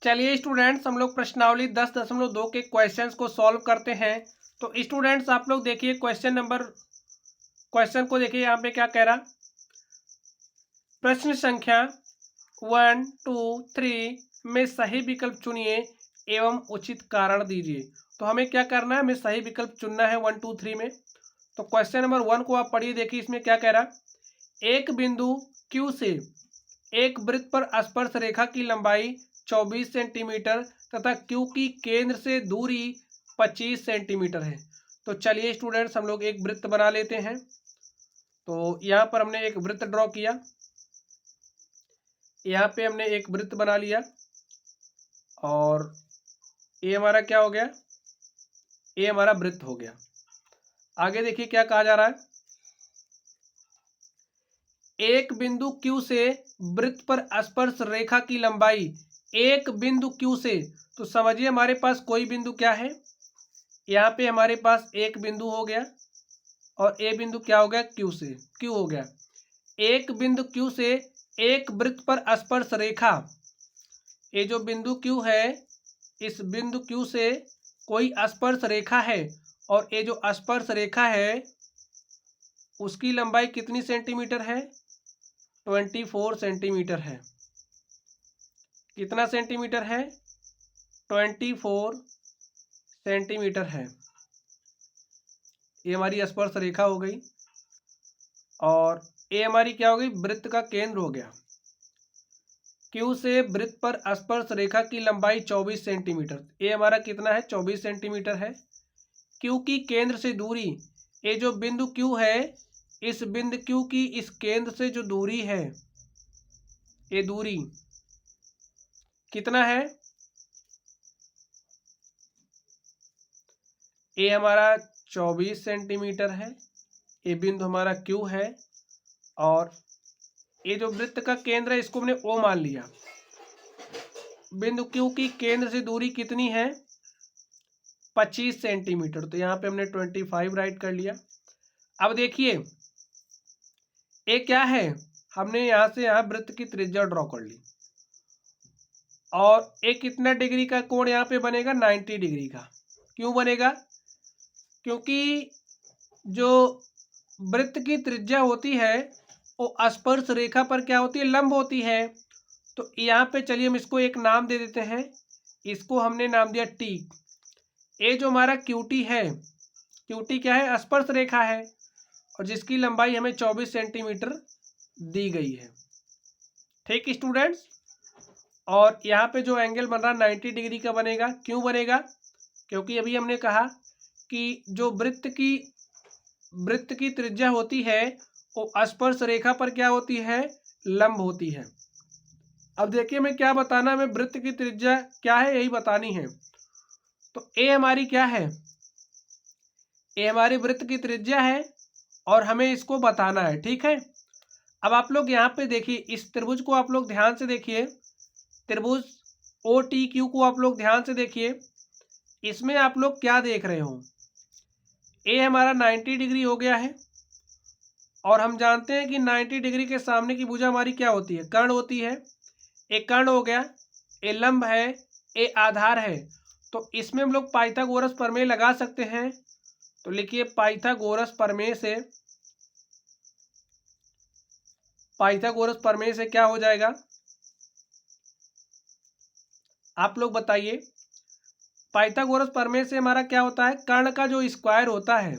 चलिए स्टूडेंट्स, हम लोग प्रश्नावली 10.2 के क्वेश्चंस को सॉल्व करते हैं। तो स्टूडेंट्स आप लोग देखिए क्वेश्चन को देखिए, यहाँ पे क्या कह रहा। प्रश्न संख्या 1, 2, 3 में सही विकल्प चुनिए एवं उचित कारण दीजिए। तो हमें क्या करना है, हमें सही विकल्प चुनना है 1, 2, 3 में। तो क्वेश्चन नंबर 1 को आप पढ़िए, देखिए इसमें क्या कह रहा। एक बिंदु Q से एक वृत्त पर स्पर्श रेखा की लंबाई 24 सेंटीमीटर तथा Q की केंद्र से दूरी 25 सेंटीमीटर है। तो चलिए स्टूडेंट्स, हम लोग एक वृत्त बना लेते हैं। तो यहाँ पर हमने एक वृत्त ड्रॉ किया, यहाँ पे हमने एक वृत्त बना लिया और ये हमारा क्या हो गया, ये हमारा वृत्त हो गया। आगे देखिए क्या कहा जा रहा है। एक बिंदु Q से वृत्त पर स्पर्श रेखा की लंबाई, एक बिंदु Q से, तो समझिए हमारे पास कोई बिंदु क्या है, यहाँ पे हमारे पास एक बिंदु हो गया और ए बिंदु क्या हो गया, Q से, Q हो गया। एक बिंदु Q से एक वृत्त पर स्पर्श रेखा, ये जो बिंदु Q है, इस बिंदु Q से कोई स्पर्श रेखा है और ये जो स्पर्श रेखा है उसकी लंबाई कितनी सेंटीमीटर है, 24 सेंटीमीटर है। कितना सेंटीमीटर है, 24 सेंटीमीटर है। ये हमारी स्पर्श रेखा हो गई और ये हमारी क्या हो गई, वृत्त का केंद्र हो गया। Q से वृत्त पर स्पर्श रेखा की लंबाई 24 सेंटीमीटर, ये हमारा कितना है, 24 सेंटीमीटर है। Q की केंद्र से दूरी, ये जो बिंदु Q है, इस बिंदु Q की इस केंद्र से जो दूरी है, ये दूरी कितना है, ये हमारा 24 सेंटीमीटर है। ये बिंदु हमारा Q है और ये जो वृत्त का केंद्र है इसको हमने O मान लिया। बिंदु Q की केंद्र से दूरी कितनी है, 25 सेंटीमीटर। तो यहाँ पे हमने 25 राइट कर लिया। अब देखिए ये क्या है, हमने यहाँ से यहाँ वृत्त की त्रिज्या ड्रॉ कर ली और एक कितना डिग्री का कोण यहाँ पे बनेगा, 90 डिग्री का। क्यों बनेगा, क्योंकि जो वृत्त की त्रिज्या होती है वो स्पर्श रेखा पर क्या होती है, लंब होती है। तो यहाँ पे चलिए हम इसको एक नाम दे देते हैं, इसको हमने नाम दिया T। ये जो हमारा QT है, QT क्या है, स्पर्श रेखा है और जिसकी लंबाई हमें 24 सेंटीमीटर दी गई है। ठीक स्टूडेंट्स, और यहाँ पे जो एंगल बन रहा 90 डिग्री का बनेगा। क्यों बनेगा, क्योंकि अभी हमने कहा कि जो वृत्त की त्रिज्या होती है वो स्पर्श रेखा पर क्या होती है, लंब होती है। अब देखिए हमें क्या बताना, हमें वृत्त की त्रिज्या क्या है यही बतानी है। तो ए हमारी क्या है, ए हमारी वृत्त की त्रिज्या है और हमें इसको बताना है। ठीक है, अब आप लोग यहाँ पे देखिए, इस त्रिभुज को आप लोग ध्यान से देखिए, त्रिभुज OTQ को आप लोग ध्यान से देखिए। इसमें आप लोग क्या देख रहे हो, ए हमारा 90 डिग्री हो गया है और हम जानते हैं कि 90 डिग्री के सामने की भुजा हमारी क्या होती है, कर्ण होती है। एक कर्ण हो गया, ए लंब है, ए आधार है। तो इसमें हम लोग पाइथागोरस प्रमेय लगा सकते हैं। तो लिखिए पाइथागोरस प्रमेय से क्या हो जाएगा, आप लोग बताइए। पाइथागोरस प्रमेय से हमारा क्या होता है, कर्ण का जो स्क्वायर होता है,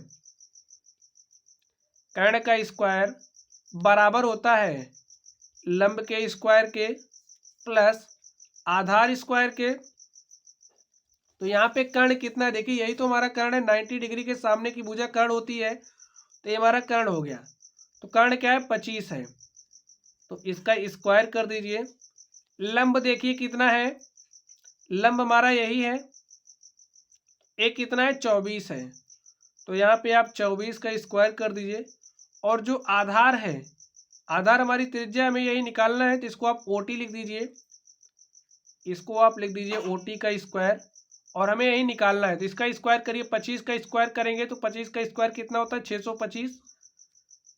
कर्ण का स्क्वायर बराबर होता है लंब के स्क्वायर के प्लस आधार स्क्वायर के। तो यहाँ पे कर्ण कितना है, देखिए यही तो हमारा कर्ण है, 90 डिग्री के सामने की भुजा कर्ण होती है। तो ये हमारा कर्ण हो गया। तो कर्ण क्या है, 25 है, तो इसका स्क्वायर कर दीजिए। लंब देखिए कितना है, लंब हमारा यही है, एक कितना है, 24 है। तो यहाँ पे आप 24 का स्क्वायर कर दीजिए। और जो आधार है, आधार हमारी त्रिज्या हमें यही निकालना है, तो इसको आप OT लिख दीजिए, इसको आप लिख दीजिए OT का स्क्वायर, और हमें यही निकालना है। तो इसका स्क्वायर करिए, 25 का स्क्वायर करेंगे तो 25 का स्क्वायर कितना होता है, 625।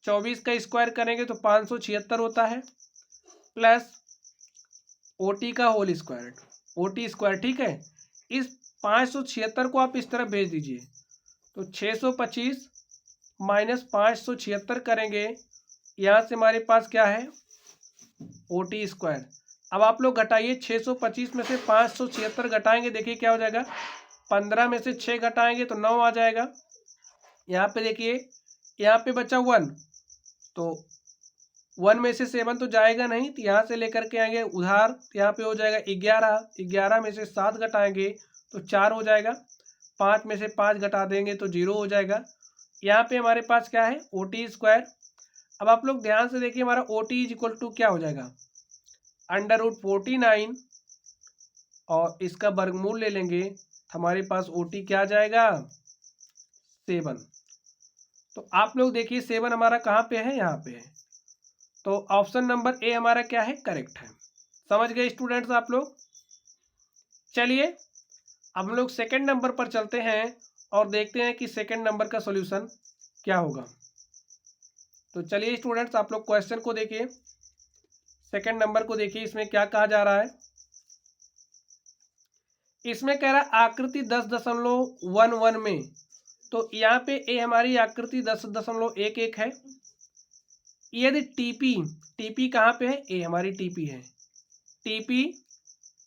24 का स्क्वायर करेंगे तो 576 होता है, प्लस OT का होल स्क्वायर। OT², ठीक है। इस 576 को आप इस तरफ भेज दीजिए, तो 625 माइनस 576 करेंगे, यहाँ से हमारे पास क्या है OT²। अब आप लोग घटाइए, 625 में से 576 घटाएंगे, देखिए क्या हो जाएगा, 15 में से 6 घटाएंगे तो 9 आ जाएगा। यहाँ पे देखिए, यहाँ पे बचा 1, तो 1 में से 7 तो जाएगा नहीं, तो यहाँ से लेकर के आएंगे उधार, यहाँ पे हो जाएगा 11, 11 में से 7 घटाएंगे तो 4 हो जाएगा, 5 में से 5 घटा देंगे तो 0 हो जाएगा। यहाँ पे हमारे पास क्या है OT²। अब आप लोग ध्यान से देखिए, हमारा OT इज इक्वल टू क्या हो जाएगा, √49, और इसका वर्गमूल ले लेंगे, हमारे पास OT क्या आ जाएगा 7। तो आप लोग देखिए 7 हमारा कहाँ पे है, यहाँ पे है, तो ऑप्शन नंबर ए हमारा क्या है, करेक्ट है। समझ गए स्टूडेंट्स आप लोग। चलिए अब हम लोग सेकंड नंबर पर चलते हैं और देखते हैं कि सेकंड नंबर का सॉल्यूशन क्या होगा। तो चलिए स्टूडेंट्स, आप लोग क्वेश्चन को देखिए, सेकंड नंबर को देखिए, इसमें क्या कहा जा रहा है। इसमें कह रहा है आकृति 10.11 में, तो यहाँ पे ए हमारी आकृति 10.11 है। यदि टीपी कहाँ पे है, ए हमारी टीपी है, टीपी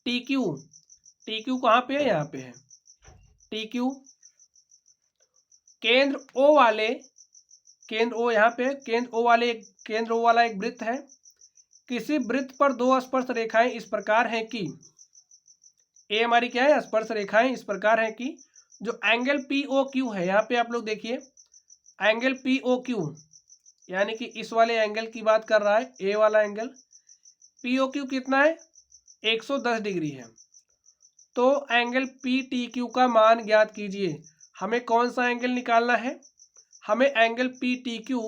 टीक्यू कहाँ पे है, यहाँ पे है टीक्यू। केंद्र ओ यहाँ पे केंद्र ओ वाला एक वृत्त है। किसी वृत्त पर दो स्पर्श रेखाएं इस प्रकार हैं कि, ए हमारी क्या है, स्पर्श रेखाएं इस प्रकार हैं कि जो एंगल POQ है, यहाँ पे आप लोग देखिए एंगल POQ, यानी कि इस वाले एंगल की बात कर रहा है, ए वाला एंगल POQ कितना है, 110 डिग्री है। तो एंगल PTQ का मान ज्ञात कीजिए। हमें कौन सा एंगल निकालना है, हमें एंगल PTQ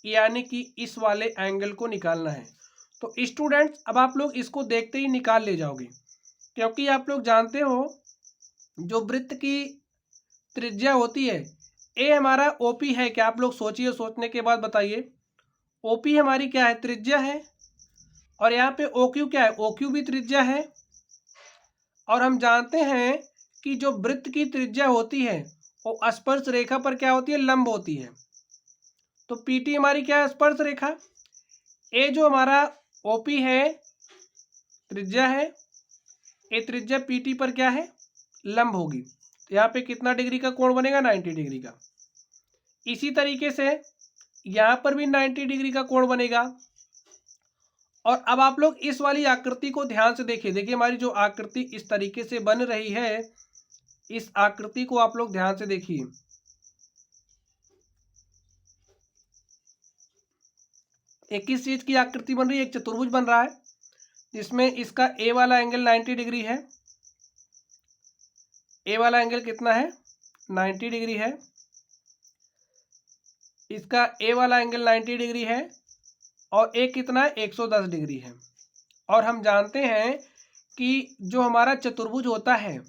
यानी कि इस वाले एंगल को निकालना है। तो स्टूडेंट्स अब आप लोग इसको देखते ही निकाल ले जाओगे, क्योंकि आप लोग जानते हो जो वृत्त की त्रिज्या होती है, ए हमारा OP है क्या, आप लोग सोचिए, सोचने के बाद बताइए। OP हमारी क्या है, त्रिज्या है, और यहाँ पे OQ क्या है, OQ भी त्रिज्या है। और हम जानते हैं कि जो वृत्त की त्रिज्या होती है वो स्पर्श रेखा पर क्या होती है, लंब होती है। तो PT हमारी क्या है, स्पर्श रेखा। ए जो हमारा OP है त्रिज्या है, ए त्रिज्या PT पर क्या है, लंब होगी। तो यहाँ पे कितना डिग्री का कोण बनेगा, 90 डिग्री का। इसी तरीके से यहाँ पर भी 90 डिग्री का कोण बनेगा। और अब आप लोग इस वाली आकृति को ध्यान से देखिए, देखिए हमारी जो आकृति इस तरीके से बन रही है, इस आकृति को आप लोग ध्यान से देखिए। एक किस चीज की आकृति बन रही है, एक चतुर्भुज बन रहा है, जिसमें इसका ए वाला एंगल 90 डिग्री है। ए वाला एंगल कितना है, 90 डिग्री है। इसका ए वाला एंगल 90 डिग्री है, और ए कितना है, 110 डिग्री है। और हम जानते हैं कि जो हमारा चतुर्भुज होता है,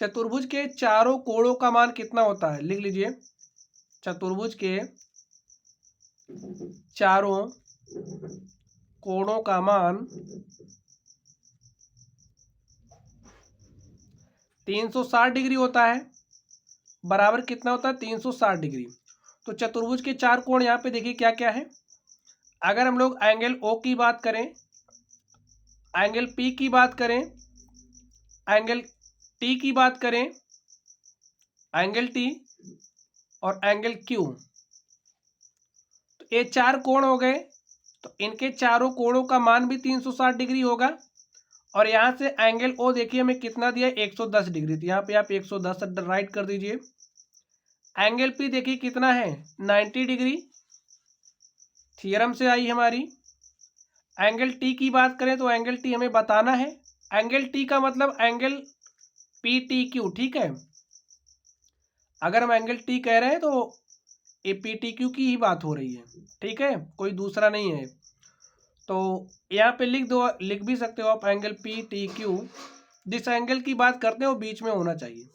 चतुर्भुज के चारों कोणों का मान कितना होता है, लिख लीजिए। चतुर्भुज के चारों कोणों का मान 360 डिग्री होता है, बराबर कितना होता है, 360 डिग्री। तो चतुर्भुज के चार कोण यहाँ पे देखिए क्या क्या है। अगर हम लोग एंगल O की बात करें, एंगल P की बात करें, एंगल T की बात करें, एंगल T और एंगल Q, तो ये चार कोण हो गए। तो इनके चारों कोणों का मान भी 360 डिग्री होगा। और यहाँ से एंगल O देखिए हमें कितना दिया, 110 डिग्री। तो यहाँ पे आप 110 राइट कर दीजिए। एंगल P देखिए कितना है, 90 डिग्री, थ्योरम से आई हमारी। एंगल T की बात करें तो एंगल T हमें बताना है, एंगल T का मतलब एंगल PTQ, ठीक है। अगर हम एंगल T कह रहे हैं तो ये PTQ की ही बात हो रही है, ठीक है, कोई दूसरा नहीं है। तो यहाँ पे लिख भी सकते हो आप एंगल PTQ। जिस एंगल की बात करते हो वो बीच में होना चाहिए,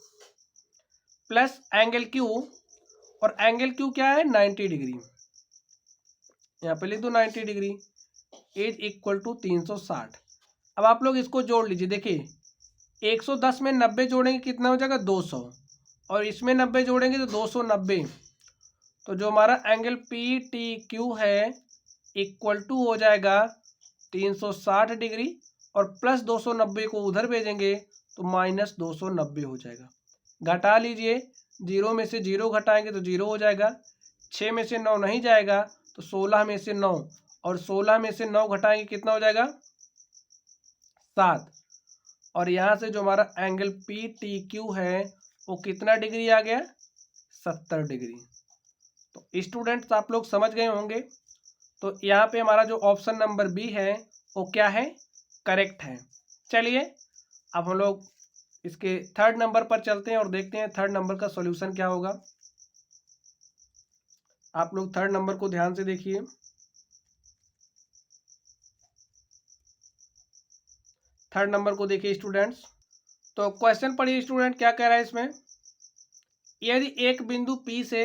प्लस एंगल Q, और एंगल Q क्या है, 90 डिग्री। यहाँ पे लिख दो 90 डिग्री इज इक्वल टू 360। अब आप लोग इसको जोड़ लीजिए। देखिए 110 में 90 जोड़ेंगे कितना हो जाएगा 200, और इसमें 90 जोड़ेंगे तो 290। तो जो हमारा एंगल पी टी क्यू है इक्वल टू हो जाएगा 360 डिग्री, और प्लस 290 को उधर भेजेंगे तो माइनस 290 हो जाएगा। घटा लीजिए, 0 में से 0 घटाएंगे तो 0 हो जाएगा। 6 में से 9 नहीं जाएगा तो 16 में से 9, और 16 में से 9 घटाएंगे कितना हो जाएगा 7। और यहाँ से जो हमारा एंगल पी टी क्यू है वो कितना डिग्री आ गया 70 डिग्री। तो स्टूडेंट्स आप लोग समझ गए होंगे। तो यहाँ पे हमारा जो ऑप्शन नंबर बी है वो क्या है, करेक्ट है। चलिए अब हम लोग इसके थर्ड नंबर पर चलते हैं और देखते हैं थर्ड नंबर का सॉल्यूशन क्या होगा। आप लोग थर्ड नंबर को ध्यान से देखिए। थर्ड नंबर को देखिए स्टूडेंट्स। तो क्वेश्चन पढ़िए स्टूडेंट, क्या कह रहा है इसमें। यदि एक बिंदु P से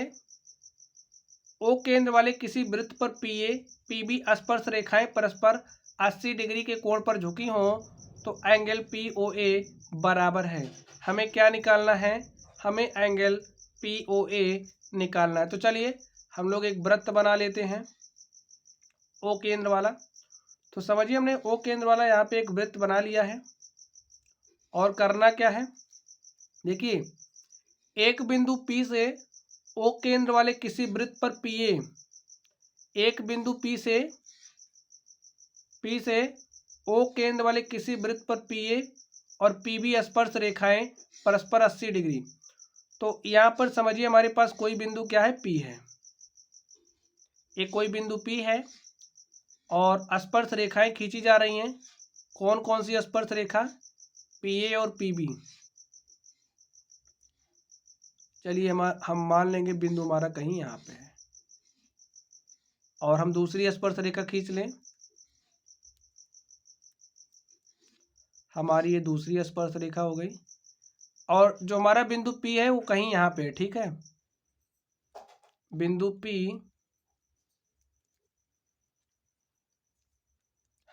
O केंद्र वाले किसी वृत्त पर PA PB स्पर्श रेखाएं परस्पर 80 डिग्री के कोण पर झुकी हों तो एंगल POA बराबर है। हमें क्या निकालना है, हमें एंगल POA निकालना है। तो चलिए हम लोग एक वृत्त बना लेते हैं O केंद्र वाला। तो समझिए हमने O केंद्र वाला यहाँ पे एक वृत्त बना लिया है, और करना क्या है, देखिए एक बिंदु P से O केंद्र वाले किसी वृत्त पर PA, एक बिंदु P से O केंद्र वाले किसी वृत्त पर PA और PB स्पर्श रेखाएं परस्पर 80 डिग्री। तो यहाँ पर समझिए हमारे पास कोई बिंदु क्या है, P है। एक कोई बिंदु P है और स्पर्श रेखाएं खींची जा रही हैं। कौन कौन सी स्पर्श रेखा, PA और PB। चलिए हम मान लेंगे बिंदु हमारा कहीं यहाँ पे है, और हम दूसरी स्पर्श रेखा खींच लें। हमारी ये दूसरी स्पर्श रेखा हो गई, और जो हमारा बिंदु P है वो कहीं यहाँ पे है, ठीक है। बिंदु P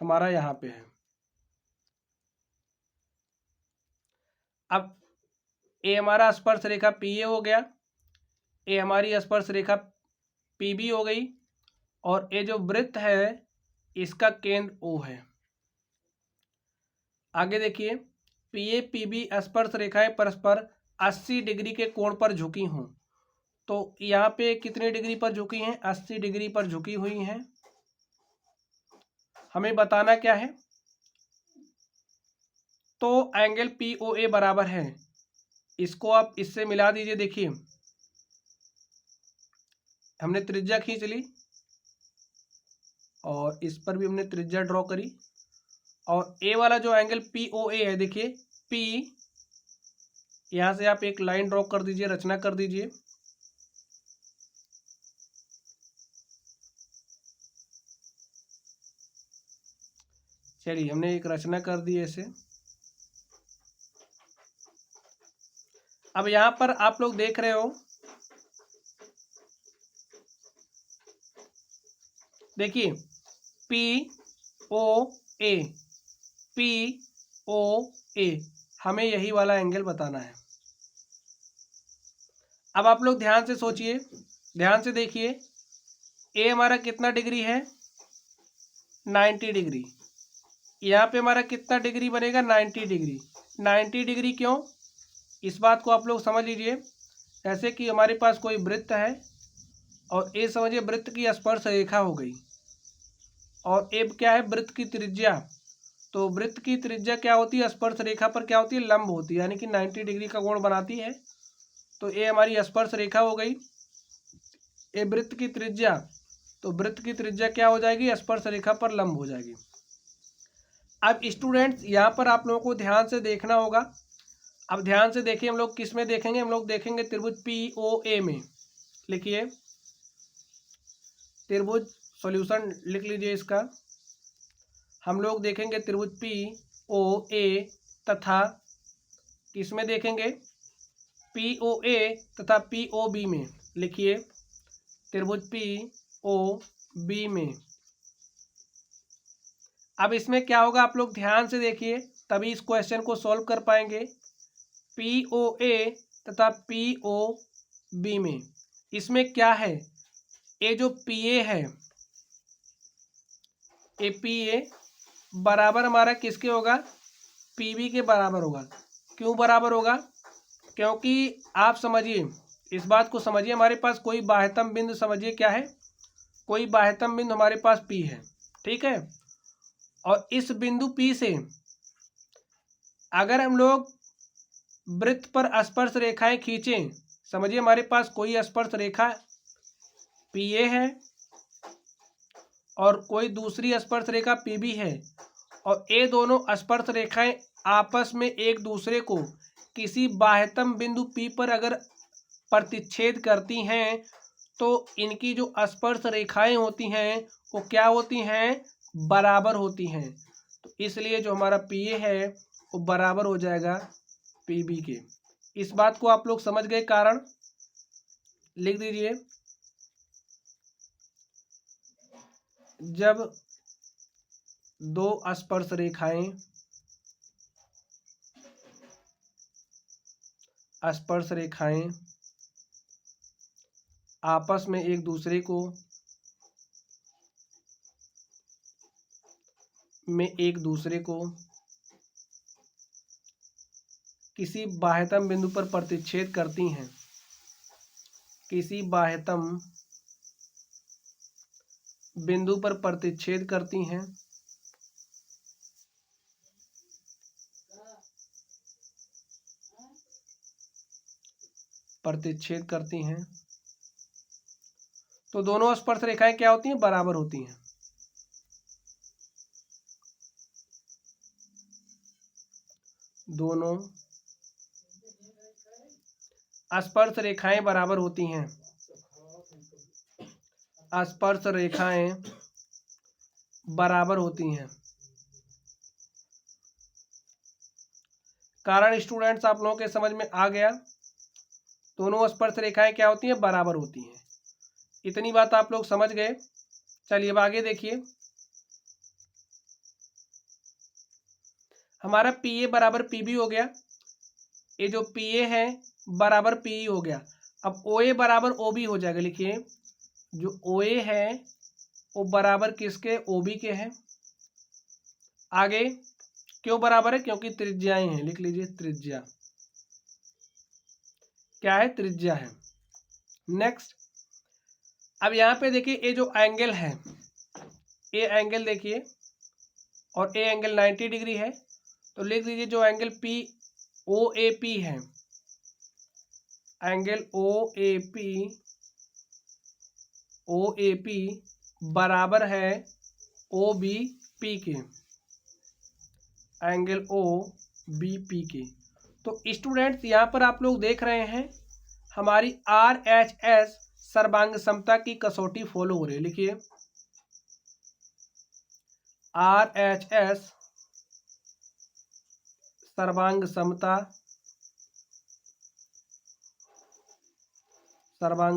हमारा यहाँ पे है। अब ए हमारा स्पर्श रेखा PA हो गया, ए हमारी स्पर्श रेखा PB हो गई, और ये जो वृत्त है इसका केंद्र O है। आगे देखिए PA PB स्पर्श रेखाएं परस्पर 80 डिग्री के कोण पर झुकी हों। तो यहाँ पे कितने डिग्री पर झुकी हैं, 80 डिग्री पर झुकी हुई हैं। हमें बताना क्या है, तो एंगल POA बराबर है, इसको आप इससे मिला दीजिए। देखिए हमने त्रिज्या खींच ली और इस पर भी हमने त्रिज्या ड्रॉ करी, और ए वाला जो एंगल POA है, देखिए P, यहाँ से आप एक लाइन ड्रॉ कर दीजिए, रचना कर दीजिए। चलिए हमने एक रचना कर दी ऐसे। अब यहाँ पर आप लोग देख रहे हो, देखिए POA POA, हमें यही वाला एंगल बताना है। अब आप लोग ध्यान से सोचिए, ध्यान से देखिए, ए हमारा कितना डिग्री है 90 डिग्री। यहाँ पे हमारा कितना डिग्री बनेगा 90 डिग्री। 90 डिग्री क्यों, इस बात को आप लोग समझ लीजिए। जैसे कि हमारे पास कोई वृत्त है और ए समझिए वृत्त की स्पर्श रेखा हो गई, और ए क्या है वृत्त की त्रिज्या। तो वृत्त की त्रिज्या क्या होती है, स्पर्श रेखा पर क्या होती है, लंब होती है, यानी कि 90 डिग्री का कोण बनाती है। तो ए हमारी स्पर्श रेखा हो गई, ए वृत्त की त्रिज्या, तो वृत्त की त्रिज्या क्या हो जाएगी, स्पर्श रेखा पर लंब हो जाएगी। अब स्टूडेंट्स यहाँ पर आप लोगों को ध्यान से देखना होगा। अब ध्यान से देखिए, हम लोग किस में देखेंगे, हम लोग देखेंगे त्रिभुज POA में। लिखिए त्रिभुज, सॉल्यूशन लिख लीजिए इसका। हम लोग देखेंगे त्रिभुज POA तथा किसमें देखेंगे, POA तथा POB में। लिखिए त्रिभुज POB में। अब इसमें क्या होगा, आप लोग ध्यान से देखिए तभी इस क्वेश्चन को सॉल्व कर पाएंगे। POA तथा POB में इसमें क्या है, ये जो PA है, ये PA बराबर हमारा किसके होगा, PB के बराबर होगा। क्यों बराबर होगा, क्योंकि आप समझिए, इस बात को समझिए, हमारे पास कोई बाह्यतम बिंदु, समझिए क्या है, कोई बाह्यतम बिंदु हमारे पास P है, ठीक है। और इस बिंदु P से अगर हम लोग वृत्त पर स्पर्श रेखाएं खींचें, समझिए हमारे पास कोई स्पर्श रेखा PA है और कोई दूसरी स्पर्श रेखा PB है, और ये दोनों स्पर्श रेखाएं आपस में एक दूसरे को किसी बाह्यतम बिंदु P पर अगर प्रतिच्छेद करती हैं तो इनकी जो स्पर्श रेखाएं होती हैं वो क्या होती हैं, बराबर होती हैं। तो इसलिए जो हमारा PA है वो बराबर हो जाएगा PB के। इस बात को आप लोग समझ गए, कारण लिख दीजिए। जब दो स्पर्श रेखाएं आपस में एक दूसरे को किसी बाह्यतम बिंदु पर प्रतिच्छेद करती हैं, किसी बाह्यतम बिंदु पर प्रतिच्छेद करती हैं, तो दोनों स्पर्श रेखाएं क्या होती हैं, बराबर होती हैं। दोनों स्पर्श रेखाएं बराबर होती हैं, स्पर्श रेखाएं बराबर होती हैं। कारण स्टूडेंट्स आप लोगों के समझ में आ गया, दोनों स्पर्श रेखाएं क्या होती हैं, बराबर होती हैं। इतनी बात आप लोग समझ गए। चलिए अब आगे देखिए, हमारा PA बराबर PB हो गया, ये जो PA है बराबर PE हो गया। अब OA बराबर OB हो जाएगा। लिखिए जो OA है वो बराबर किसके, OB के हैं। आगे क्यों बराबर है, क्योंकि त्रिज्याएं हैं, लिख लीजिए त्रिज्या क्या है, त्रिज्या है। नेक्स्ट, अब यहाँ पे देखिए ये जो एंगल है, ये एंगल देखिए, और ये एंगल 90 डिग्री है, तो लिख दीजिए जो एंगल OAP है, एंगल OAP बराबर है OBP के, एंगल OBP के। तो स्टूडेंट्स यहाँ पर आप लोग देख रहे हैं हमारी RHS सर्वांग समता की कसौटी फॉलो हो रही है। लिखिए RHS सर्वांग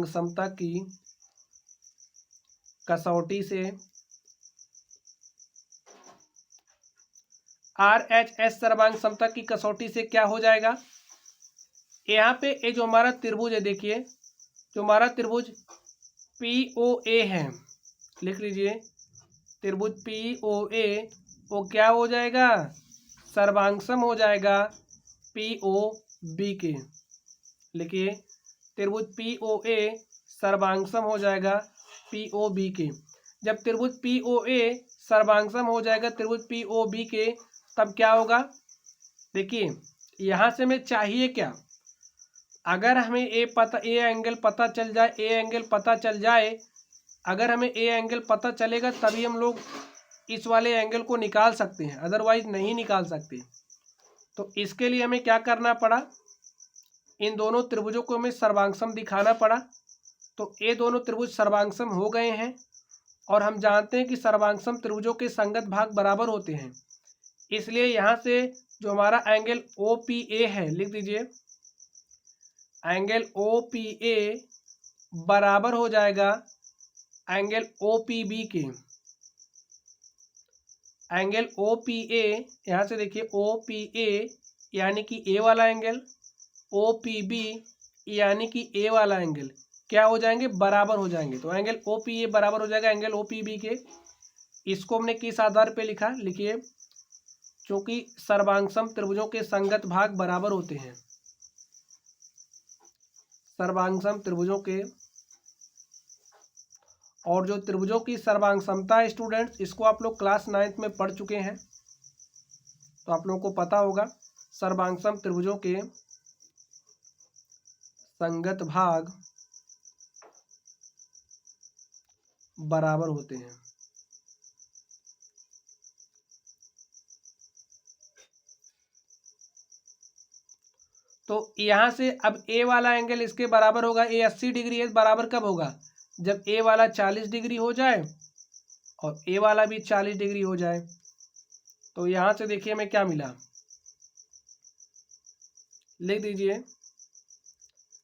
समता की कसौटी से, RHS सर्वांग समता की कसौटी से क्या हो जाएगा, यहाँ पे ये जो हमारा त्रिभुज है, देखिए जो हमारा त्रिभुज POA है, लिख लीजिए त्रिभुज POA वो क्या हो जाएगा, सर्वांगसम हो जाएगा POB के। लिखिए त्रिभुज POA सर्वांगसम हो जाएगा POB के। जब त्रिभुज POA सर्वांगसम हो जाएगा त्रिभुज POB के, तब क्या होगा, देखिए यहाँ से हमें चाहिए क्या, अगर हमें ए एंगल पता चल जाए, अगर हमें ए एंगल पता चलेगा तभी हम लोग इस वाले एंगल को निकाल सकते हैं, अदरवाइज नहीं निकाल सकते। तो इसके लिए हमें क्या करना पड़ा, इन दोनों त्रिभुजों को हमें सर्वांगसम दिखाना पड़ा। तो ये दोनों त्रिभुज सर्वांगसम हो गए हैं, और हम जानते हैं कि सर्वांगसम त्रिभुजों के संगत भाग बराबर होते हैं। इसलिए यहाँ से जो हमारा एंगल OPA है, लिख दीजिए एंगल OPA बराबर हो जाएगा एंगल OPB के। एंगल ओ पी ए, यहाँ से देखिए ओ पी ए यानी कि ए वाला एंगल, ओ पी बी यानी कि ए वाला एंगल क्या हो जाएंगे, बराबर हो जाएंगे। तो एंगल ओ पी ए बराबर हो जाएगा एंगल ओ पी बी के। इसको हमने किस आधार पे लिखा, लिखिए क्योंकि सर्वांगसम त्रिभुजों के संगत भाग बराबर होते हैं। सर्वांगसम त्रिभुजों के, और जो त्रिभुजों की सर्वांग समता है स्टूडेंट्स, इसको आप लोग क्लास 9th में पढ़ चुके हैं, तो आप लोगों को पता होगा सर्वांगसम त्रिभुजों के संगत भाग बराबर होते हैं। तो यहां से अब ए वाला एंगल इसके बराबर होगा, ए 80 डिग्री है, बराबर कब होगा, जब ए वाला 40 डिग्री हो जाए और ए वाला भी 40 डिग्री हो जाए। तो यहां से देखिए हमें क्या मिला, लिख दीजिए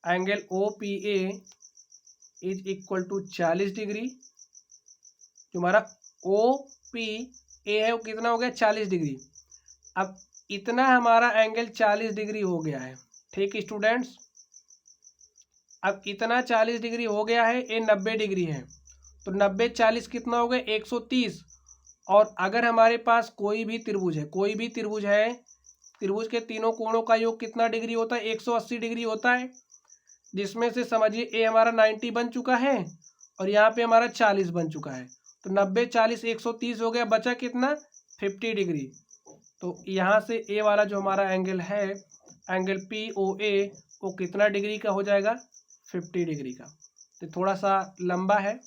angle O P A is equal to 40 degree. जो हमारा ओ पी ए है वो कितना हो गया, 40 डिग्री। अब इतना हमारा एंगल 40 डिग्री हो गया है, ठीक स्टूडेंट्स। अब इतना 40 डिग्री हो गया है, ये 90 डिग्री है, तो 90 40 कितना हो गया, 130। और अगर हमारे पास कोई भी त्रिभुज है, कोई भी त्रिभुज है, त्रिभुज के तीनों कोणों का योग कितना डिग्री होता है, 180 डिग्री होता है, जिसमें से समझिए ए हमारा 90 बन चुका है और यहाँ पे हमारा 40 बन चुका है। तो 90 40 130 हो गया, बचा कितना, 50 डिग्री। तो यहाँ से ए वाला जो हमारा एंगल है, एंगल पी ओ ए, वो कितना डिग्री का हो जाएगा, 50 डिग्री का। तो थोड़ा सा लंबा है,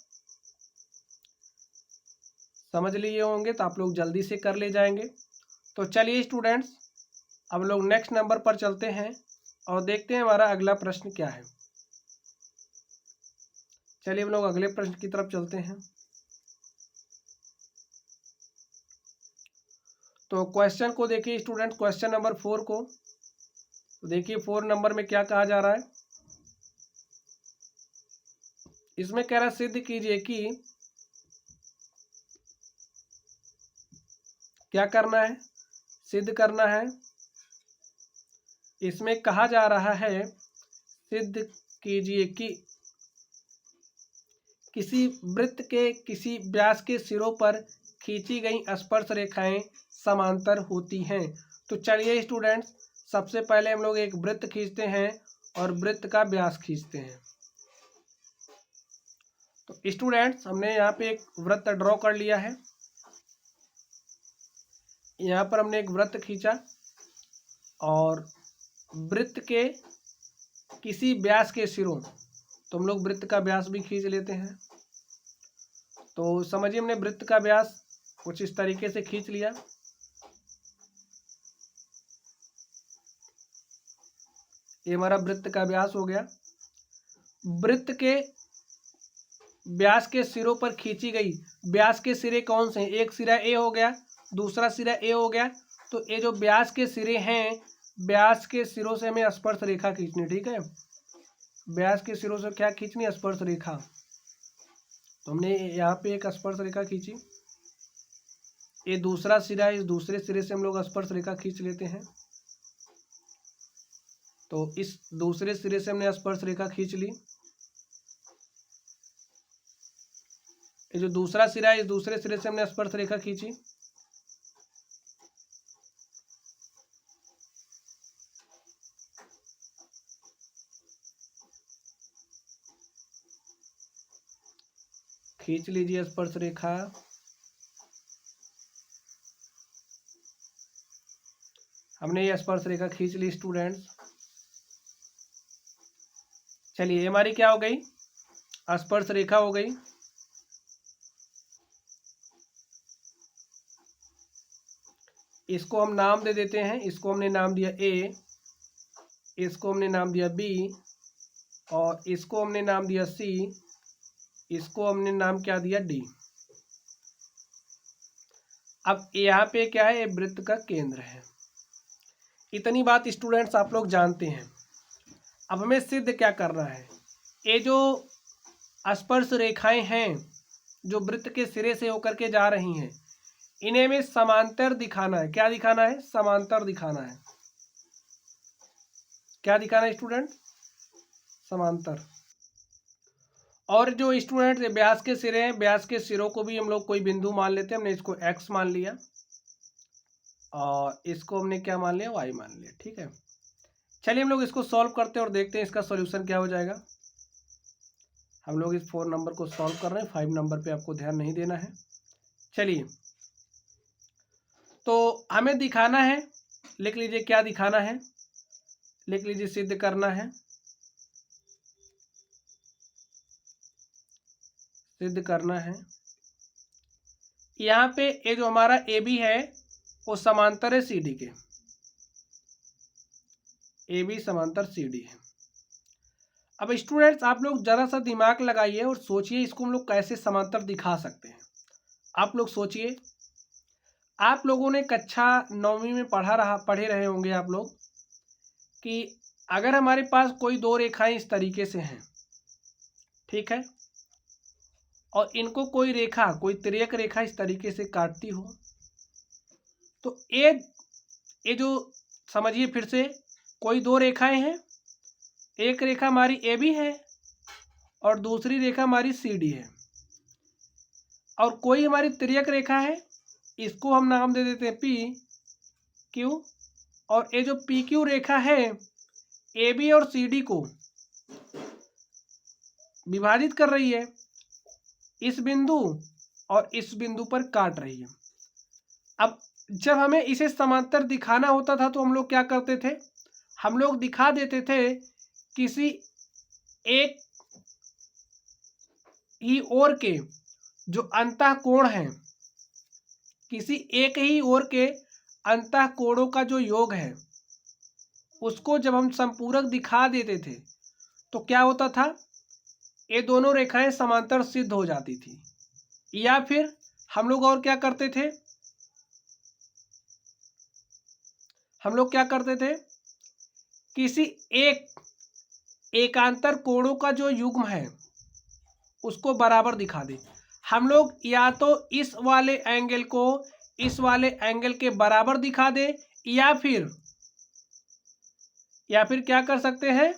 समझ लिए होंगे, तो आप लोग जल्दी से कर ले जाएंगे। तो चलिए स्टूडेंट्स, अब लोग नेक्स्ट नंबर पर चलते हैं और देखते हैं हमारा अगला प्रश्न क्या है। चलिए हम लोग अगले प्रश्न की तरफ चलते हैं। तो क्वेश्चन को देखिए स्टूडेंट, क्वेश्चन नंबर 4 को। तो देखिए 4 नंबर में क्या कहा जा रहा है, इसमें कह रहा है सिद्ध कीजिए कि, क्या करना है, सिद्ध करना है। इसमें कहा जा रहा है सिद्ध कीजिए कि किसी वृत्त के किसी व्यास के सिरों पर खींची गई स्पर्श रेखाएं समांतर होती हैं। तो चलिए स्टूडेंट्स, सबसे पहले हम लोग एक वृत्त खींचते हैं और वृत्त का व्यास खींचते हैं। तो स्टूडेंट्स, हमने यहाँ पे एक वृत्त ड्रॉ कर लिया है, यहाँ पर हमने एक वृत्त खींचा और वृत्त के किसी व्यास के सिरों, तो हम लोग वृत्त का व्यास भी खींच लेते हैं। तो समझिए हमने वृत्त का व्यास कुछ इस तरीके से खींच लिया। ये हमारा वृत्त का व्यास हो गया। वृत्त के व्यास के सिरों पर खींची गई, व्यास के सिरे कौन से हैं, एक सिरा ए हो गया, दूसरा सिरा ए हो गया। तो ये जो व्यास के सिरे हैं, व्यास के सिरों से हमें स्पर्श रेखा खींचनी, ठीक है। व्यास के सिरों से क्या खींचनी, स्पर्श रेखा। तो हमने यहाँ पे एक स्पर्श रेखा खींची, ये दूसरा सिरा है, इस दूसरे सिरे से हम लोग स्पर्श रेखा खींच लेते हैं। तो इस दूसरे सिरे से हमने स्पर्श रेखा खींच ली। ये जो दूसरा सिरा है, इस दूसरे सिरे से हमने स्पर्श रेखा खींची। खींच लीजिए स्पर्श रेखा। हमने ये स्पर्श रेखा खींच ली स्टूडेंट्स। चलिए हमारी क्या हो गई, स्पर्श रेखा हो गई। इसको हम नाम दे देते हैं, इसको हमने नाम दिया ए, इसको हमने नाम दिया बी, और इसको हमने नाम दिया सी, इसको हमने नाम क्या दिया, डी। अब यहाँ पे क्या है, ये वृत्त का केंद्र है। इतनी बात स्टूडेंट्स आप लोग जानते हैं। अब हमें सिद्ध क्या करना है, ये जो स्पर्श रेखाएं हैं जो वृत्त के सिरे से होकर के जा रही हैं, इन्हें में समांतर दिखाना है। क्या दिखाना है? समांतर दिखाना है। क्या दिखाना है स्टूडेंट? समांतर। और जो स्टूडेंट व्यास के सिरे हैं, व्यास के सिरों को भी हम लोग कोई बिंदु मान लेते हैं। हमने इसको x मान लिया और इसको हमने क्या मान लिया? y मान लिया। ठीक है, चलिए हम लोग इसको सॉल्व करते हैं और देखते हैं इसका सॉल्यूशन क्या हो जाएगा। हम लोग इस 4 नंबर को सॉल्व कर रहे हैं, 5 नंबर पे आपको ध्यान नहीं देना है। चलिए, तो हमें दिखाना है, लिख लीजिए क्या दिखाना है, लिख लीजिए सिद्ध करना है, सिद्ध करना है। यहाँ पे ये जो हमारा ए बी है वो समांतर है सी डी के, ए बी समांतर सी डी है। अब स्टूडेंट्स आप लोग जरा सा दिमाग लगाइए और सोचिए इसको हम लोग कैसे समांतर दिखा सकते हैं। आप लोग सोचिए, आप लोगों ने कक्षा 9वीं में पढ़े रहे होंगे आप लोग कि अगर हमारे पास कोई दो रेखाएं इस तरीके से हैं, ठीक है, और इनको कोई रेखा, कोई तिर्यक रेखा इस तरीके से काटती हो, तो ये जो समझिए फिर से, कोई दो रेखाएं हैं, एक रेखा हमारी ए बी है और दूसरी रेखा हमारी सी डी है, और कोई हमारी तिर्यक रेखा है, इसको हम नाम दे देते हैं पी क्यू, और ये जो पी क्यू रेखा है ए बी और सी डी को विभाजित कर रही है, इस बिंदु और इस बिंदु पर काट रही है। अब जब हमें इसे समांतर दिखाना होता था तो हम लोग क्या करते थे? हम लोग दिखा देते थे किसी एक ही ओर के जो अंतः कोण है, किसी एक ही ओर के अंतः कोणों का जो योग है, उसको जब हम संपूरक दिखा देते थे तो क्या होता था? ये दोनों रेखाएं समांतर सिद्ध हो जाती थी। या फिर हम लोग और क्या करते थे? हम लोग क्या करते थे? किसी एक एकांतर कोणों का जो युग्म है उसको बराबर दिखा दे। हम लोग या तो इस वाले एंगल को इस वाले एंगल के बराबर दिखा दे, या फिर क्या कर सकते हैं?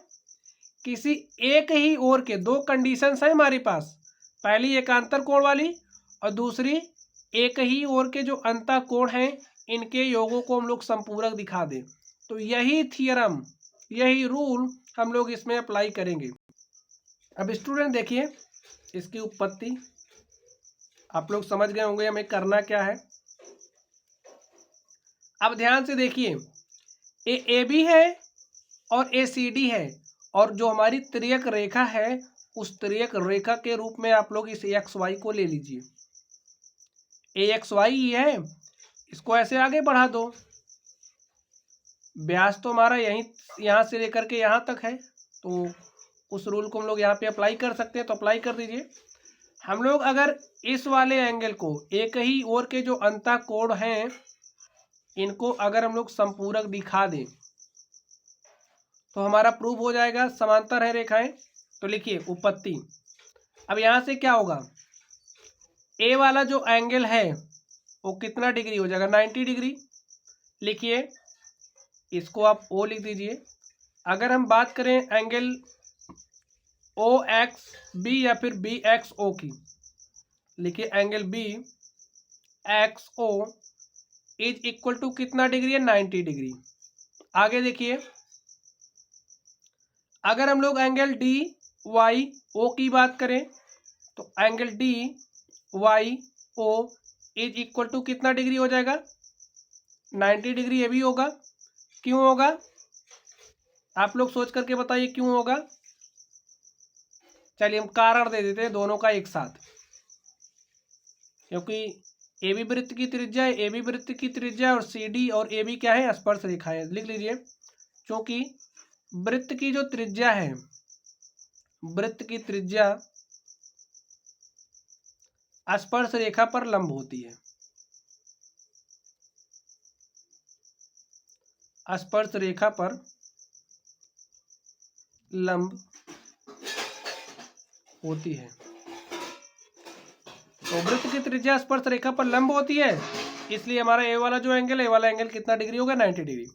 किसी एक ही ओर के, दो कंडीशंस है हमारे पास, पहली एकांतर कोण वाली और दूसरी एक ही ओर के जो अंतः कोण हैं, इनके योगों को हम लोग संपूरक दिखा दें। तो यही थियरम, यही रूल हम लोग इसमें अप्लाई करेंगे। अब स्टूडेंट देखिए, इसकी उत्पत्ति आप लोग समझ गए होंगे हमें करना क्या है। अब ध्यान से देखिए, ए बी है और ए सी डी है, और जो हमारी तिर्यक रेखा है उस तिर्यक रेखा के रूप में आप लोग इस एक्स वाई को ले लीजिए। ए एक्स वाई है, इसको ऐसे आगे बढ़ा दो। व्यास तो हमारा यहाँ से लेकर के यहाँ तक है, तो उस रूल को हम लोग यहाँ पे अप्लाई कर सकते हैं, तो अप्लाई कर दीजिए। हम लोग अगर इस वाले एंगल को, एक ही ओर के जो अंतः कोण हैं, इनको अगर हम लोग संपूरक दिखा दें तो हमारा प्रूफ हो जाएगा समांतर है रेखाएं। तो लिखिए उत्पत्ति। अब यहाँ से क्या होगा? ए वाला जो एंगल है वो कितना डिग्री हो जाएगा? 90 डिग्री। लिखिए, इसको आप ओ लिख दीजिए। अगर हम बात करें एंगल ओ एक्स बी या फिर बी एक्स ओ की, लिखिए angle B X O is equal to कितना डिग्री है? 90 डिग्री। आगे देखिए, अगर हम लोग एंगल डी वाई ओ की बात करें तो angle D Y O is equal to कितना डिग्री हो जाएगा? 90 डिग्री। ये भी होगा। क्यों होगा? आप लोग सोच करके बताइए क्यों होगा। चलिए हम कारण दे देते हैं दोनों का एक साथ, क्योंकि ए बी वृत्त की त्रिज्या है, ए बी वृत्त की त्रिज्या, और सी डी और ए बी क्या है? स्पर्श रेखा है। लिख लीजिए, क्योंकि वृत्त की जो त्रिज्या है, वृत्त की त्रिज्या स्पर्श रेखा पर लंब होती है। स्पर्श रेखा पर लंब होती है। तो वृत्त की त्रिज्या स्पर्श रेखा पर लंब होती है, इसलिए हमारा ए वाला जो एंगल है, ए वाला एंगल कितना डिग्री होगा, 90 डिग्री।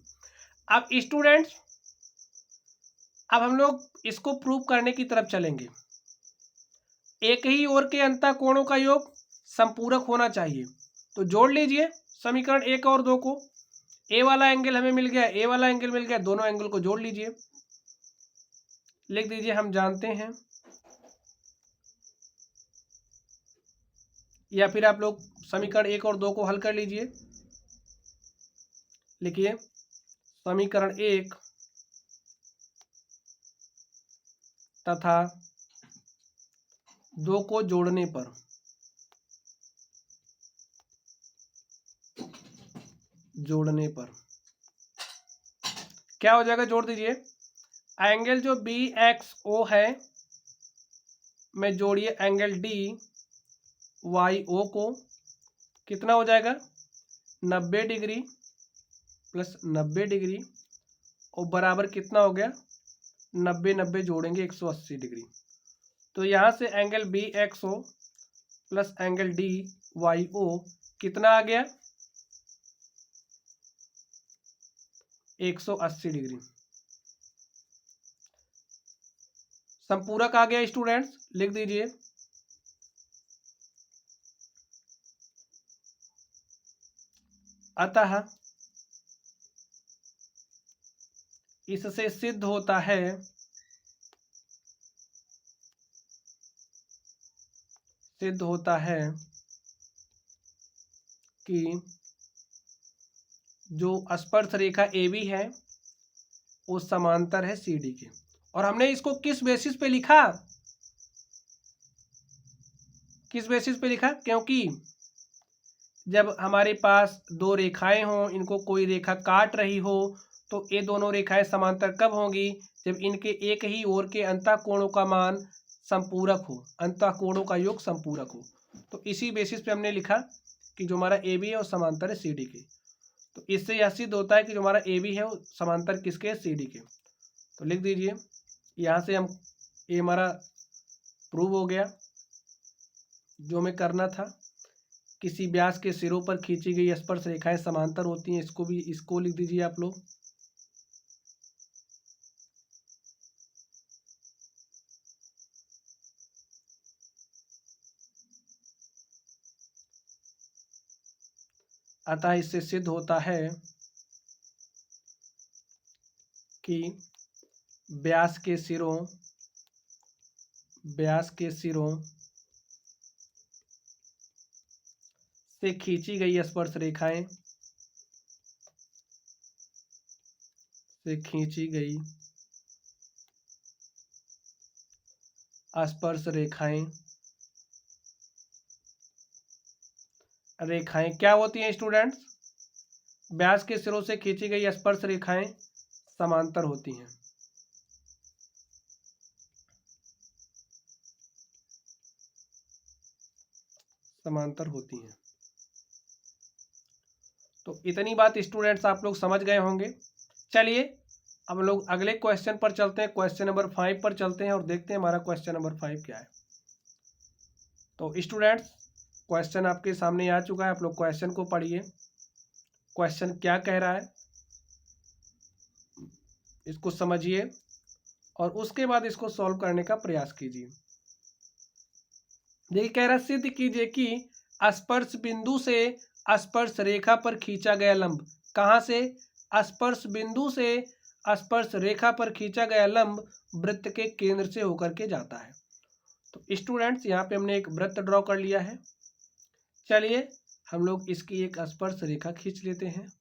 अब स्टूडेंट्स, अब हम लोग इसको प्रूव करने की तरफ चलेंगे। एक ही ओर के अंतःकोणों का योग संपूरक होना चाहिए, तो जोड़ लीजिए समीकरण 1 और 2 को। ए वाला एंगल हमें मिल गया, ए वाला एंगल मिल गया, दोनों एंगल को जोड़ लीजिए। लिख दीजिए हम जानते हैं, या फिर आप लोग समीकरण 1 और 2 को हल कर लीजिए। लिखिए समीकरण 1 तथा 2 को जोड़ने पर क्या हो जाएगा, जोड़ दीजिए। एंगल जो बी एक्स ओ है में जोड़िए एंगल डी वाई ओ को, कितना हो जाएगा, 90 डिग्री प्लस 90 डिग्री, और बराबर कितना हो गया, 90 90 जोड़ेंगे 180 डिग्री। तो यहाँ से angle B X O plus angle D Y O कितना आ गया, 180 डिग्री। संपूरक आ गया स्टूडेंट्स, लिख दीजिए। अतः इससे सिद्ध होता है कि जो स्पर्श रेखा AB है वो समांतर है CD के। और हमने इसको किस बेसिस पे लिखा, क्योंकि जब हमारे पास दो रेखाएं हों, इनको कोई रेखा काट रही हो, तो ये दोनों रेखाएं समांतर कब होंगी, जब इनके एक ही ओर के अंतःकोणों का मान संपूरक हो, अंतःकोणों का योग संपूरक हो। तो इसी बेसिस पे हमने लिखा कि जो हमारा AB है वो समांतर है CD के। तो इससे यह सिद्ध होता है कि जो हमारा AB है वो समांतर किसके है, CD के। तो लिख दीजिए, यहाँ से हम ये हमारा प्रूव हो गया। जो हमें करना था, किसी व्यास के सिरों पर खींची गई स्पर्श रेखाएं समांतर होती हैं, इसको लिख दीजिए आप लोग। अतः इससे सिद्ध होता है कि व्यास के सिरों से खींची गई स्पर्श रेखाएं रेखाएं क्या होती हैं स्टूडेंट्स, व्यास के सिरों से खींची गई स्पर्श रेखाएं समांतर होती हैं। तो इतनी बात स्टूडेंट्स आप लोग समझ गए होंगे। चलिए अब लोग अगले क्वेश्चन पर चलते हैं, क्वेश्चन नंबर 5 पर चलते हैं और देखते हैं हमारा क्वेश्चन नंबर 5 क्या है। तो स्टूडेंट्स क्वेश्चन आपके सामने आ चुका है, आप लोग क्वेश्चन को पढ़िए। क्वेश्चन क्या कह रहा है इसको समझिए और उसके बाद इसको सॉल्व करने का प्रयास कीजिए। देखिए कह रहा है, सिद्ध कीजिए कि स्पर्श बिंदु से स्पर्श रेखा पर खींचा गया लंब, कहाँ से, स्पर्श बिंदु से स्पर्श रेखा पर खींचा गया लंब वृत्त के केंद्र से होकर के जाता है। तो स्टूडेंट्स यहाँ पे हमने एक वृत्त ड्रॉ कर लिया है। चलिए हम लोग इसकी एक स्पर्श रेखा खींच लेते हैं।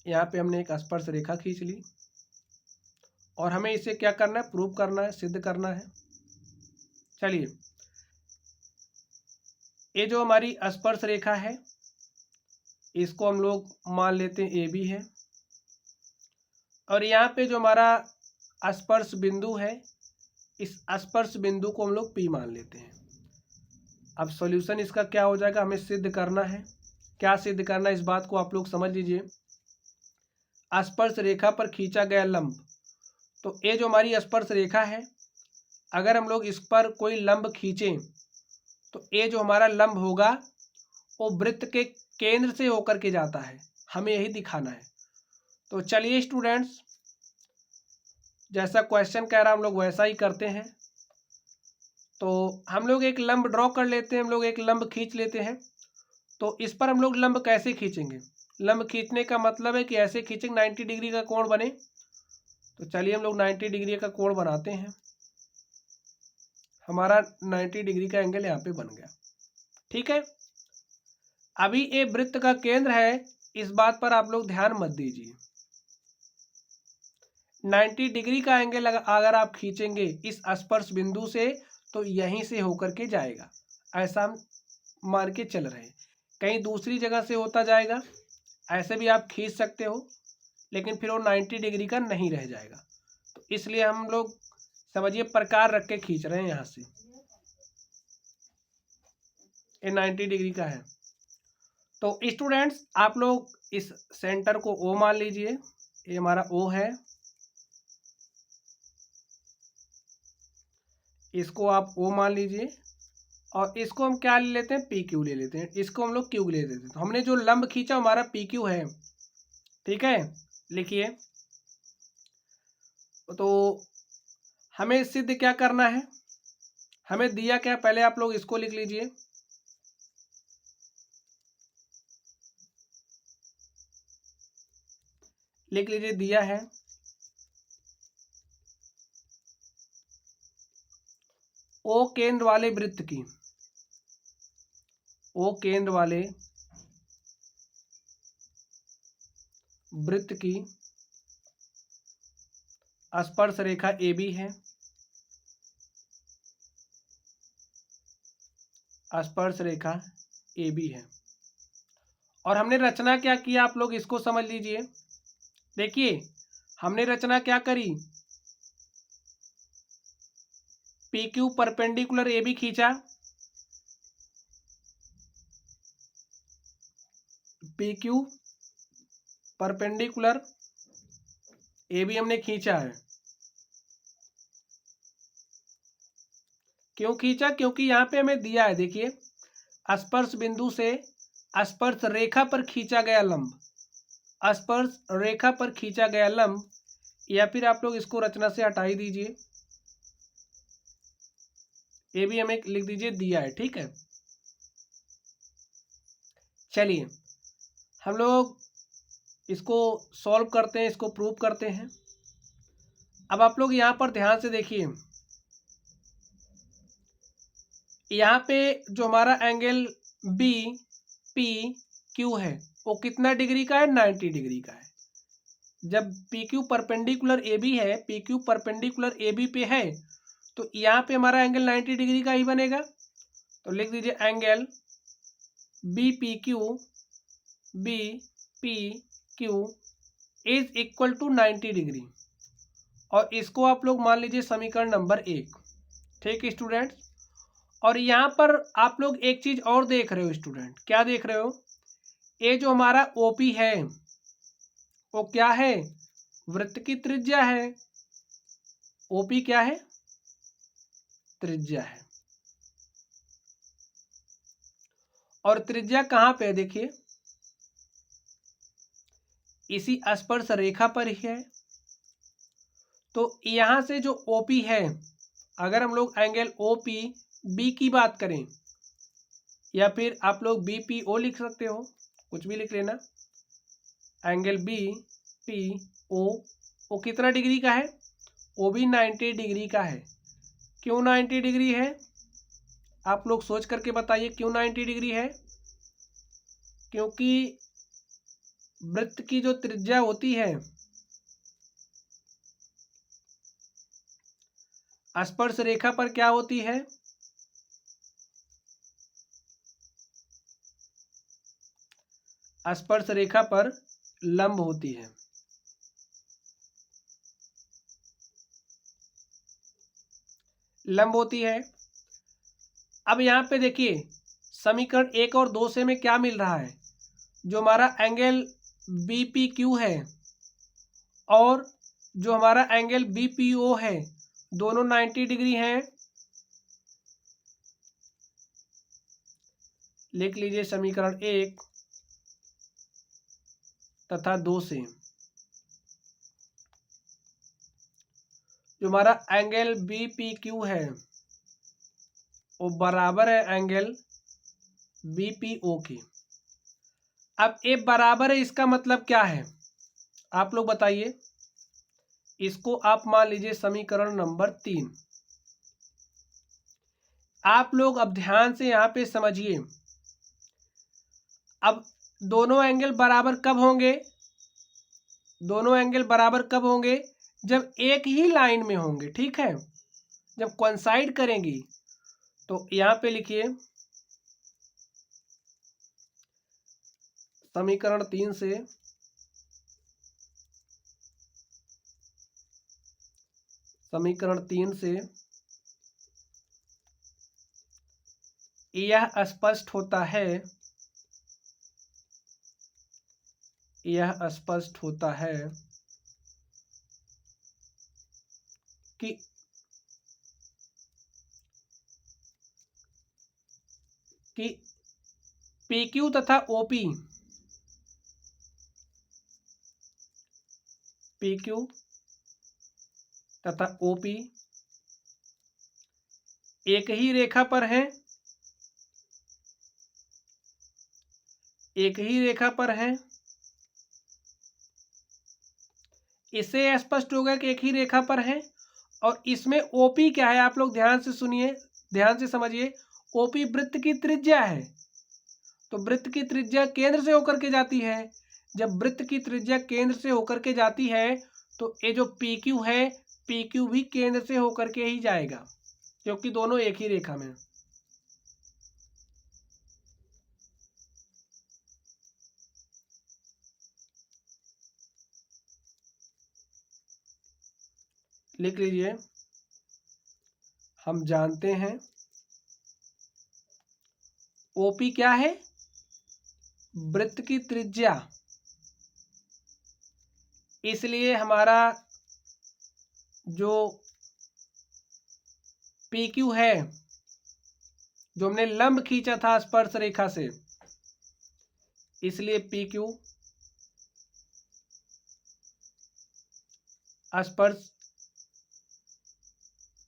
यहाँ पे हमने एक स्पर्श रेखा खींच ली और हमें इसे क्या करना है, प्रूव करना है, सिद्ध करना है। चलिए ये जो हमारी स्पर्श रेखा है इसको हम लोग मान लेते हैं AB है, और यहाँ पे जो हमारा स्पर्श बिंदु है इस स्पर्श बिंदु को हम लोग P मान लेते हैं। अब सॉल्यूशन इसका क्या हो जाएगा, हमें सिद्ध करना है। क्या सिद्ध करना है इस बात को आप लोग समझ लीजिए। स्पर्श रेखा पर खींचा गया लंब, तो ये जो हमारी स्पर्श रेखा है, अगर हम लोग इस पर कोई लंब खींचें तो ये जो हमारा लंब होगा वो वृत्त के केंद्र से होकर के जाता है, हमें यही दिखाना है। तो चलिए स्टूडेंट्स, जैसा क्वेश्चन कह रहा हम लोग वैसा ही करते हैं। तो हम लोग एक लंब ड्रॉ कर लेते हैं, हम लोग एक लंब खींच लेते हैं। तो इस पर हम लोग लंब कैसे खींचेंगे? लंब खींचने का मतलब है कि ऐसे खींचेंगे 90 डिग्री का कोण बने। तो चलिए हम लोग 90 डिग्री का कोण बनाते हैं। हमारा 90 डिग्री का एंगल यहाँ पे बन गया, ठीक है। अभी ये वृत्त का केंद्र है, इस बात पर आप लोग ध्यान मत दीजिए। 90 डिग्री का एंगल अगर आप खींचेंगे इस स्पर्श बिंदु से तो यहीं से होकर के जाएगा, ऐसा हम मान के चल रहे हैं। कहीं दूसरी जगह से होता जाएगा, ऐसे भी आप खींच सकते हो, लेकिन फिर वो 90 डिग्री का नहीं रह जाएगा। तो इसलिए हम लोग समझिए प्रकार रख के खींच रहे हैं। यहाँ से ये 90 डिग्री का है। तो स्टूडेंट्स, आप लोग इस सेंटर को O मान लीजिए, ये हमारा O है। इसको आप O मान लीजिए और इसको हम क्या ले लेते हैं? PQ ले लेते हैं। इसको हम लोग Q ले लेते हैं। तो हमने जो लंब खींचा हमारा PQ है, ठीक है। लिखिए, तो हमें सिद्ध क्या करना है? हमें दिया क्या, पहले आप लोग इसको लिख लीजिए। लिख लीजिए, दिया है O केंद्र वाले वृत्त की, O केंद्र वाले वृत्त की स्पर्श रेखा AB है। स्पर्श रेखा AB है। और हमने रचना क्या किया, आप लोग इसको समझ लीजिए। देखिए, हमने रचना क्या करी, PQ परपेंडिकुलर AB खींचा, PQ परपेंडिकुलर AB हमने खींचा है। क्यों खींचा? क्योंकि यहाँ पे हमें दिया है, देखिए, स्पर्श बिंदु से स्पर्श रेखा पर खींचा गया लंब, स्पर्श रेखा पर खींचा गया लंब, या फिर आप लोग इसको रचना से हटा ही दीजिए, ये भी हमें लिख दीजिए, दिया है, ठीक है। चलिए हम लोग इसको सॉल्व करते हैं, इसको प्रूव करते हैं। अब आप लोग यहाँ पर ध्यान से देखिए, यहाँ पे जो हमारा एंगल BPQ है वो कितना डिग्री का है? 90 डिग्री का है। जब PQ परपेंडिकुलर AB है, PQ परपेंडिकुलर AB पे है, तो यहाँ पे हमारा एंगल 90 डिग्री का ही बनेगा। तो लिख दीजिए angle BPQ is equal to 90 degree, और इसको आप लोग मान लीजिए समीकरण नंबर 1, ठीक है स्टूडेंट्स। और यहाँ पर आप लोग एक चीज और देख रहे हो स्टूडेंट, क्या देख रहे हो? ये जो हमारा OP है वो क्या है? वृत्त की त्रिज्या है। OP क्या है? त्रिज्या है। और त्रिज्या कहाँ पे है? देखिए, इसी स्पर्श रेखा पर ही है। तो यहां से जो OP है, अगर हम लोग एंगल OPB की बात करें, या फिर आप लोग BPO लिख सकते हो, कुछ भी लिख लेना। एंगल BPO वो कितना डिग्री का है? वो भी 90 डिग्री का है। क्यों 90 डिग्री है? आप लोग सोच करके बताइए, क्यों 90 डिग्री है? क्योंकि वृत्त की जो त्रिज्या होती है, स्पर्श रेखा पर क्या होती है? स्पर्श रेखा पर लंब होती है। लंब होती है। अब यहाँ पे देखिए, समीकरण 1 और 2 से में क्या मिल रहा है? जो हमारा एंगल BPQ है और जो हमारा एंगल BPO है, दोनों 90 डिग्री हैं। लिख लीजिए समीकरण 1 तथा 2 से जो हमारा एंगल BPQ है वो बराबर है एंगल BPO की। अब ए बराबर है, इसका मतलब क्या है आप लोग बताइए। इसको आप मान लीजिए समीकरण नंबर 3। आप लोग अब ध्यान से यहां पे समझिए। अब दोनों एंगल बराबर कब होंगे? दोनों एंगल बराबर कब होंगे? जब एक ही लाइन में होंगे, ठीक है, जब कोइंसाइड करेंगी। तो यहां पे लिखिए समीकरण 3 से यह स्पष्ट होता है, कि PQ तथा OP एक ही रेखा पर हैं। इससे स्पष्ट होगा कि एक ही रेखा पर हैं। और इसमें OP क्या है आप लोग ध्यान से सुनिए, ध्यान से समझिए। OP वृत्त की त्रिज्या है। तो वृत्त की त्रिज्या केंद्र से होकर के जाती है। जब वृत्त की त्रिज्या केंद्र से होकर के जाती है तो ये जो PQ है, PQ भी केंद्र से होकर के ही जाएगा, क्योंकि दोनों एक ही रेखा में। लिख लीजिए, हम जानते हैं OP क्या है? वृत्त की त्रिज्या। इसलिए हमारा जो PQ है, जो हमने लंब खींचा था स्पर्श रेखा से, इसलिए PQ स्पर्श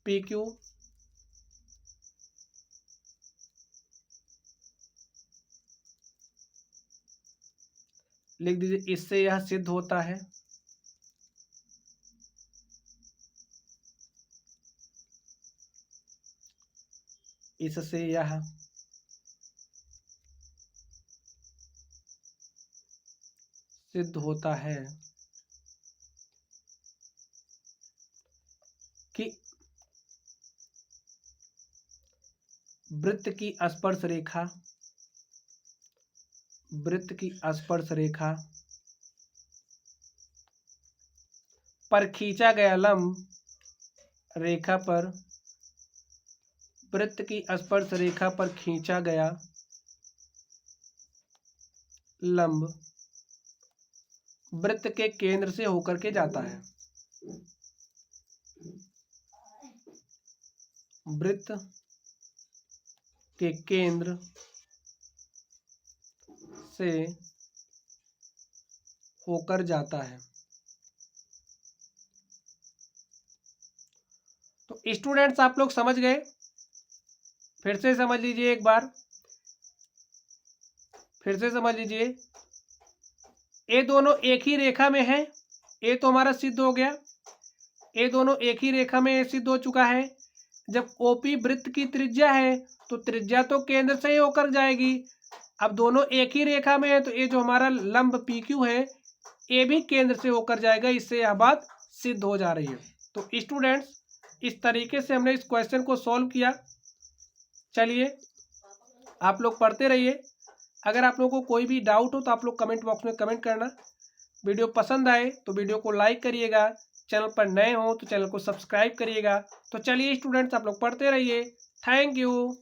PQ लिख दीजिए। इससे यह सिद्ध होता है कि वृत्त की स्पर्श रेखा पर खींचा गया लंब रेखा पर, वृत्त की स्पर्श रेखा पर खींचा गया लंब वृत्त के केंद्र से होकर के जाता है। वृत्त के केंद्र से होकर जाता है। तो स्टूडेंट्स आप लोग समझ गए? फिर से समझ लीजिए एक बार, फिर से समझ लीजिए। ये दोनों एक ही रेखा में हैं, ये तो हमारा सिद्ध हो गया। ये दोनों एक ही रेखा में सिद्ध हो चुका है। जब OP वृत्त की त्रिज्या है तो त्रिज्या तो केंद्र से ही होकर जाएगी। अब दोनों एक ही रेखा में है तो ये जो हमारा लंब PQ है ये भी केंद्र से होकर जाएगा। इससे यह बात सिद्ध हो जा रही है। तो स्टूडेंट्स इस तरीके से हमने इस क्वेश्चन को सॉल्व किया। चलिए आप लोग पढ़ते रहिए। अगर आप लोगों को कोई भी डाउट हो तो आप लोग कमेंट बॉक्स में कमेंट करना। वीडियो पसंद आए तो वीडियो को लाइक करिएगा, चैनल पर नए हो तो चैनल को सब्सक्राइब करिएगा। तो चलिए स्टूडेंट्स आप लोग पढ़ते रहिए। Thank you.